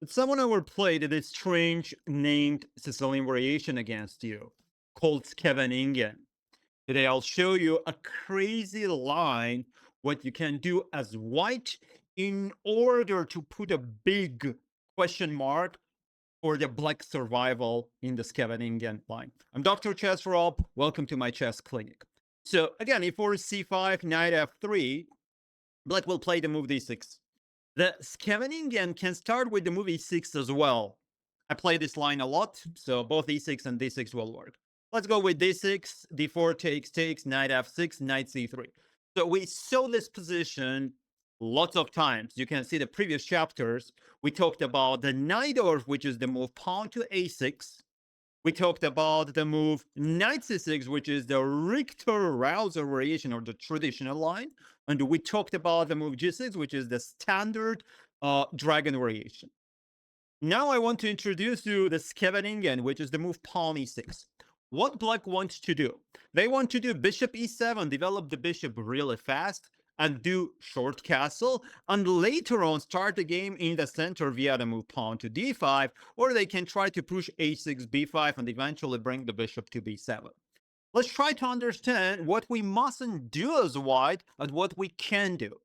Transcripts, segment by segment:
Someone overplayed this strange named Sicilian variation against you called Scheveningen. Today I'll show you a crazy line what you can do as white in order to put a big question mark for the black survival in the Scheveningen line. I'm Dr. Chess Rob. Welcome to my chess clinic. So again, e4, c5, knight f3, black will play the move d6. The Scheveningen can start with the move e6 as well. I play this line a lot, so both e6 and d6 will work. Let's go with d6, d4 takes, knight f6, knight c3. So we saw this position lots of times. You can see the previous chapters. We talked about the knight orf, which is the move pawn to a6. We talked about the move knight c6, which is the Richter-Rauser variation or the traditional line. And we talked about the move g6, which is the standard dragon variation. Now I want to introduce you the Scheveningen, which is the move pawn e6. What black wants to do? They want to do bishop e7, develop the bishop really fast, and do short castle, and later on start the game in the center via the move pawn to d5, or they can try to push a6, b5, and eventually bring the bishop to b7. Let's try to understand what we mustn't do as white and what we can do.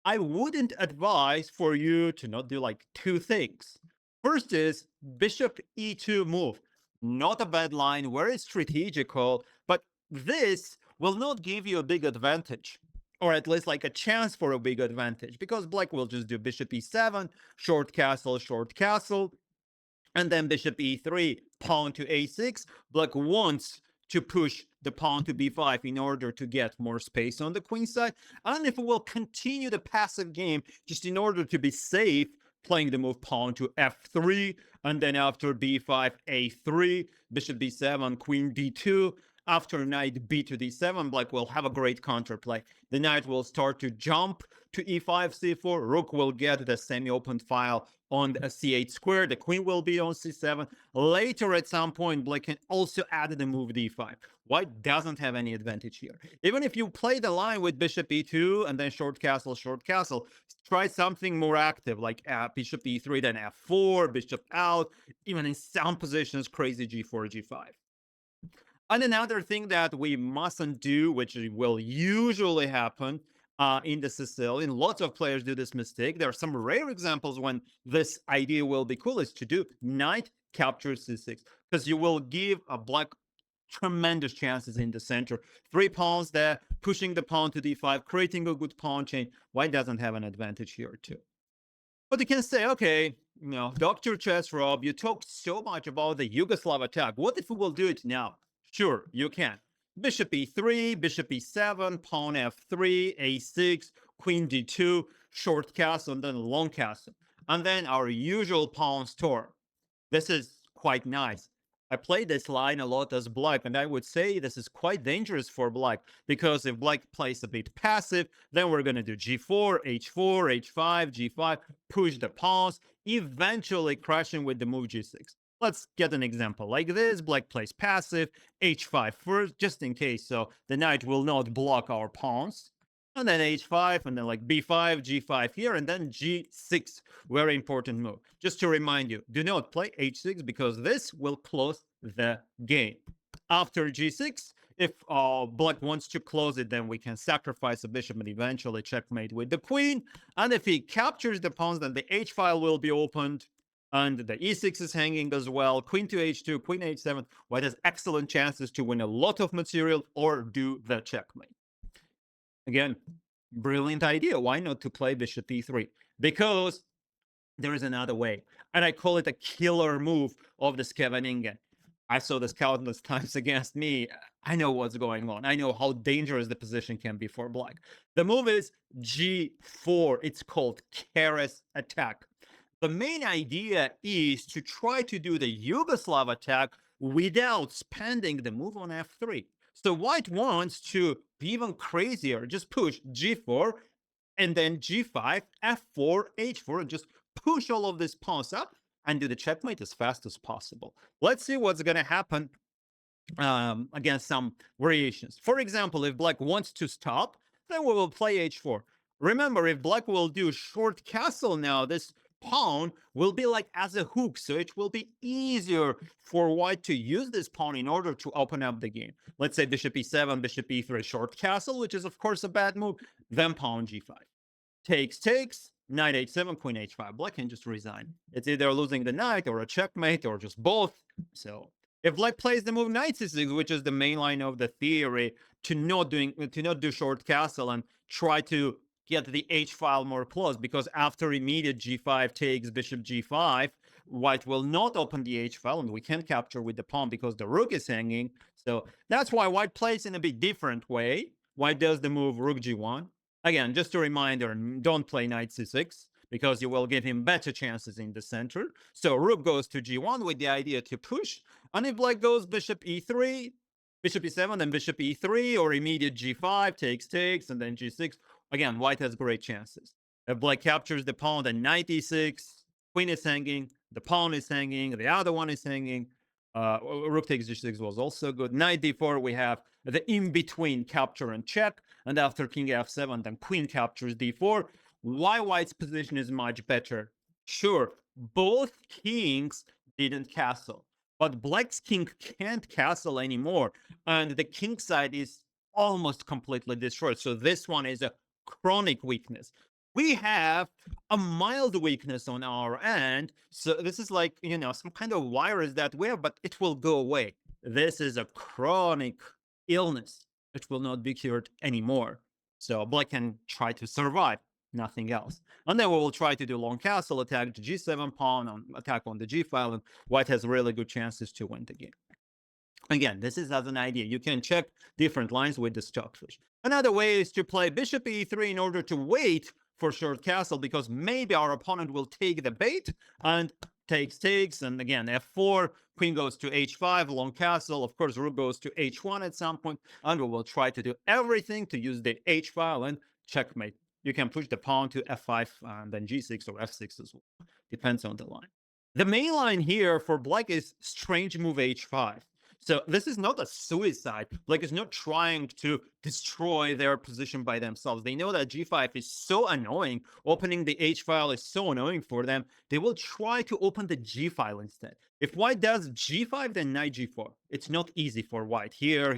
I wouldn't advise for you to not do like two things. First is bishop e2 move. Not a bad line, very strategical, but this will not give you a big advantage, or at least like a chance for a big advantage, because black will just do bishop e7, short castle, and then bishop e3, pawn to a6. Black wants to push the pawn to b5 in order to get more space on the queen side. And if we will continue the passive game just in order to be safe, playing the move pawn to f3, and then after b5, a3, bishop b7, queen d2. After knight b to d7, black will have a great counterplay. The knight will start to jump to e5, c4. Rook will get the semi-open file on the c8 square. The queen will be on c7. Later, at some point, black can also add the move d5. White doesn't have any advantage here. Even if you play the line with bishop e2 and then short castle, try something more active, like bishop e3, then f4, bishop out, even in some positions, crazy g4, g5. And another thing that we mustn't do, which will usually happen in the Sicilian, lots of players do this mistake. There are some rare examples when this idea will be cool, is to do knight captures c6, because you will give a black tremendous chances in the center. 3 pawns there, pushing the pawn to d5, creating a good pawn chain. White doesn't have an advantage here too. But you can say, okay, Dr. Chess Rob, you talked so much about the Yugoslav attack. What if we will do it now? Sure, you can. Bishop e3, bishop e7, pawn f3, a6, queen d2, short castle, and then long castle. And then our usual pawn storm. This is quite nice. I play this line a lot as black, and I would say this is quite dangerous for black, because if black plays a bit passive, then we're going to do g4, h4, h5, g5, push the pawns, eventually crashing with the move g6. Let's get an example like this. Black plays passive, h5 first, just in case, so the knight will not block our pawns. And then h5, and then like b5, g5 here, and then g6. Very important move. Just to remind you, do not play h6, because this will close the game. After g6, if black wants to close it, then we can sacrifice a bishop and eventually checkmate with the queen. And if he captures the pawns, then the h file will be opened. And the e6 is hanging as well. Queen to h2, queen h7. White has excellent chances to win a lot of material or do the checkmate. Again, brilliant idea. Why not to play bishop e3? Because there is another way. And I call it a killer move of the Scheveningen. I saw this countless times against me. I know what's going on. I know how dangerous the position can be for black. The move is g4. It's called Keres Attack. The main idea is to try to do the Yugoslav attack without spending the move on f3. So white wants to be even crazier, just push g4, and then g5, f4, h4, and just push all of these pawns up and do the checkmate as fast as possible. Let's see what's going to happen against some variations. For example, if black wants to stop, then we will play h4. Remember, if black will do short castle now, this pawn will be like as a hook, so it will be easier for white to use this pawn in order to open up the game. Let's say bishop e7, bishop e3, short castle, which is of course a bad move, then pawn g5. Takes, knight h7, queen h5. Black can just resign. It's either losing the knight or a checkmate or just both. So if Black plays the move knight c6, which is the main line of the theory, to not do short castle and try to get the h file more close, because after immediate g5 takes bishop g5, white will not open the h file and we can't capture with the pawn because the rook is hanging. So that's why white plays in a bit different way. White does the move rook g1. Again, just a reminder, don't play knight c6 because you will give him better chances in the center. So rook goes to g1 with the idea to push. And if Black goes bishop e3, bishop e7, then bishop e3, or immediate g5, takes, and then g6, again, white has great chances. If Black captures the pawn, then knight e6, queen is hanging, the pawn is hanging, the other one is hanging. Rook takes g6 was also good. Knight d4, we have the in-between capture and check. And after king f7, then queen captures d4. Why white's position is much better? Sure, both kings didn't castle, but Black's king can't castle anymore. And the king side is almost completely destroyed. So this one is a chronic weakness. We have a mild weakness on our end. So this is like, some kind of virus that we have, but it will go away. This is a chronic illness. It will not be cured anymore. So Black can try to survive, nothing else. And then we will try to do long castle attack, to g7 pawn, attack on the g file, and white has really good chances to win the game. Again, this is as an idea. You can check different lines with the stockfish. Another way is to play bishop e3 in order to wait for short castle, because maybe our opponent will take the bait and takes, and again, f4, queen goes to h5, long castle, of course, rook goes to h1 at some point, and we will try to do everything to use the h file and checkmate. You can push the pawn to f5 and then g6 or f6 as well. Depends on the line. The main line here for Black is strange move h5. So this is not a suicide. Black is not trying to destroy their position by themselves. They know that g5 is so annoying. Opening the h file is so annoying for them. They will try to open the g file instead. If white does g5, then knight g4. It's not easy for white. Here,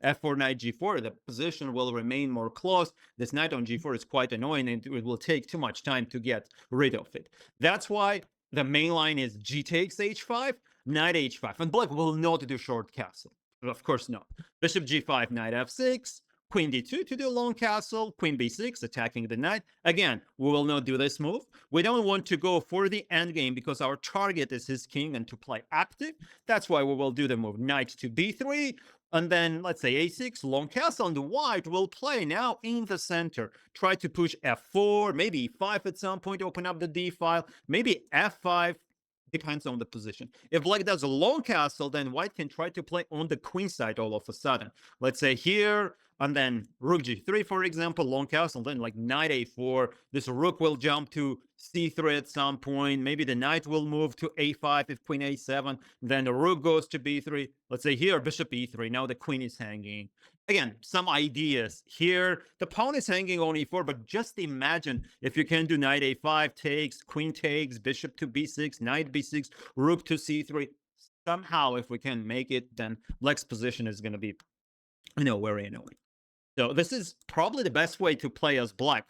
f4, knight g4. The position will remain more close. This knight on g4 is quite annoying, and it will take too much time to get rid of it. That's why the main line is g takes h5, knight h5, and Black will not do short castle. Of course not. Bishop g5, knight f6, queen d2 to do long castle, queen b6, attacking the knight. Again, we will not do this move. We don't want to go for the endgame because our target is his king and to play active. That's why we will do the move knight to b3, and then let's say a6, long castle, and the white will play now in the center. Try to push f4, maybe e5 at some point, open up the d file, maybe f5, depends on the position. If Black does a long castle, then white can try to play on the queen side all of a sudden. Let's say here, and then rook g3, for example, long castle, then like knight a4. This rook will jump to c3 at some point. Maybe the knight will move to a5 if queen a7. Then the rook goes to b3. Let's say here, bishop e3. Now the queen is hanging. Again, some ideas here. The pawn is hanging on e4, but just imagine if you can do knight a5 takes, queen takes, bishop to b6, knight b6, rook to c3. Somehow, if we can make it, then Black's position is going to be, very annoying. So this is probably the best way to play as Black.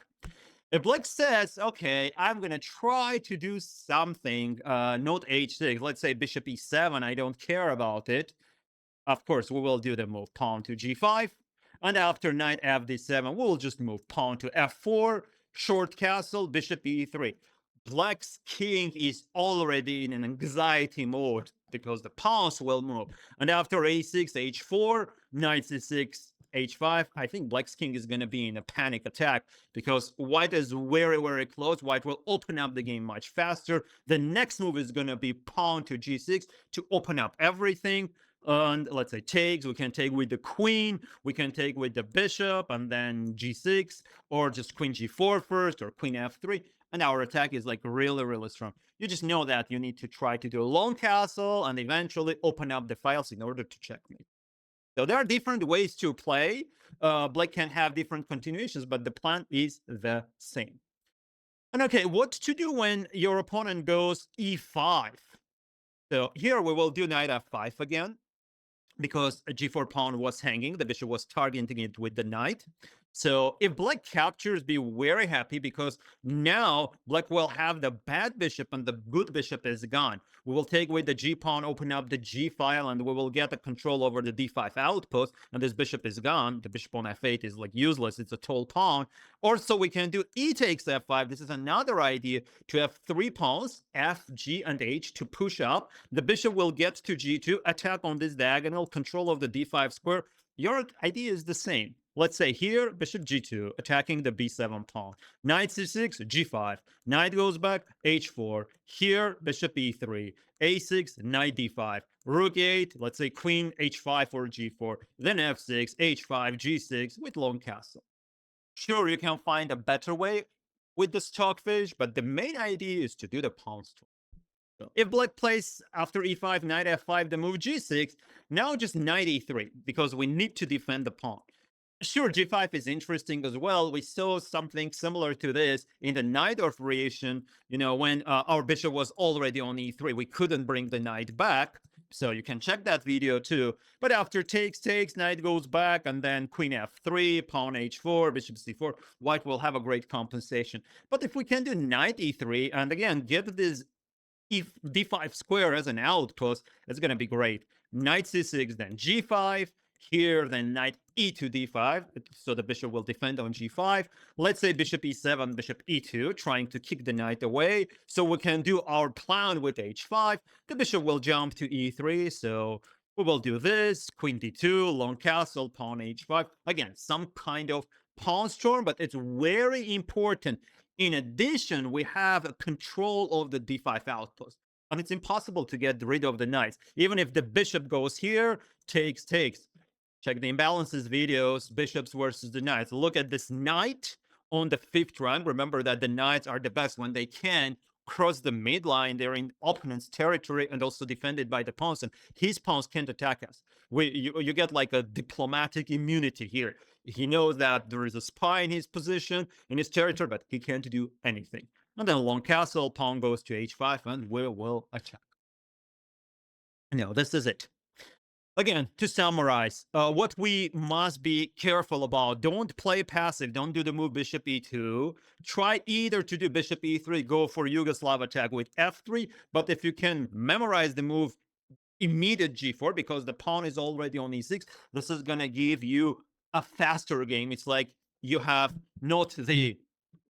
If Black says, okay, I'm going to try to do something, not h6, let's say bishop e7, I don't care about it. Of course, we will do the move pawn to g5. And after knight fd7, we'll just move pawn to f4, short castle, bishop e3. Black's king is already in an anxiety mode because the pawns will move. And after a6, h4, knight c6, h5, I think Black's king is going to be in a panic attack because white is very, very close. White will open up the game much faster. The next move is going to be pawn to g6 to open up everything. And let's say takes, we can take with the queen, we can take with the bishop, and then g6, or just queen g4 first, or queen f3, and our attack is like really, really strong. You just know that you need to try to do a long castle and eventually open up the files in order to checkmate. So there are different ways to play. Black can have different continuations, but the plan is the same. And okay, what to do when your opponent goes e5? So here we will do knight f5 again, because a g4 pawn was hanging. The bishop was targeting it with the knight. So if black captures, be very happy, because now black will have the bad bishop and the good bishop is gone. We will take away the g pawn, open up the g file, and we will get the control over the d5 outpost, and this bishop is gone. The bishop on f8 is like useless. It's a tall pawn. Also, we can do e takes f5. This is another idea, to have 3 pawns, f, g, and h, to push up. The bishop will get to g2, attack on this diagonal, control of the d5 square. Your idea is the same. Let's say here, bishop g2, attacking the b7 pawn. Knight c6, g5. Knight goes back, h4. Here, bishop e3. a6, knight d5. Rook 8, let's say queen h5 or g4. Then f6, h5, g6 with long castle. Sure, you can find a better way with the stockfish, but the main idea is to do the pawn storm. So if black plays after e5, knight f5, the move g6, now just knight e3, because we need to defend the pawn. Sure, g5 is interesting as well. We saw something similar to this in the Najdorf variation, when our bishop was already on e3. We couldn't bring the knight back, so you can check that video too. But after takes, knight goes back, and then queen f3, pawn h4, bishop c4, white will have a great compensation. But if we can do knight e3, and again, get this d5 square as an outpost, it's going to be great. Knight c6, then g5, here, then knight e2, d5, so the bishop will defend on g5. Let's say bishop e7, bishop e2, trying to kick the knight away, so we can do our plan with h5. The bishop will jump to e3, so we will do this, queen d2, long castle, pawn h5. Again, some kind of pawn storm, but it's very important. In addition, we have a control of the d5 outpost, and it's impossible to get rid of the knights. Even if the bishop goes here, takes. Check the imbalances videos, bishops versus the knights. Look at this knight on the 5th rank. Remember that the knights are the best when they can cross the midline. They're in opponent's territory and also defended by the pawns, and his pawns can't attack us. You get like a diplomatic immunity here. He knows that there is a spy in his position, in his territory, but he can't do anything. And then long castle, pawn goes to h5, and we will attack. This is it. Again, to summarize, what we must be careful about: don't play passive, don't do the move bishop e2. Try either to do bishop e3, go for Yugoslav attack with f3, but if you can memorize the move immediate g4, because the pawn is already on e6, this is going to give you a faster game. It's like you have not the,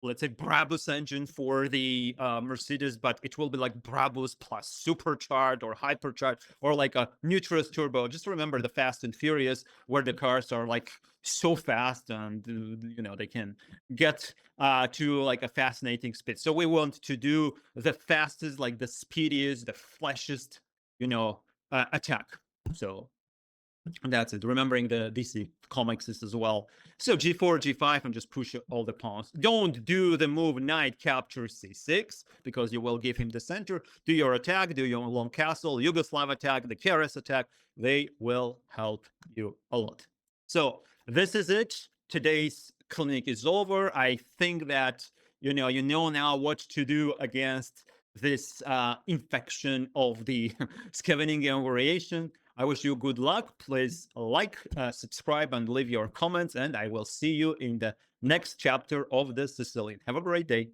let's say, Brabus engine for the Mercedes, but it will be like Brabus plus supercharged or hypercharged, or like a Nitrous turbo. Just remember the Fast and Furious, where the cars are like so fast, and they can get to like a fascinating speed. So we want to do the fastest, like the speediest, the flashest, attack. So that's it. Remembering the DC comics is as well. So g4, g5, and just push all the pawns. Don't do the move knight captures c6, because you will give him the center. Do your attack, do your long castle, Yugoslav attack, the Keres attack. They will help you a lot. So this is it. Today's clinic is over. I think that you know now what to do against this infection of the Scheveningen variation. I wish you good luck. Please like, subscribe, and leave your comments, and I will see you in the next chapter of the Sicilian. Have a great day.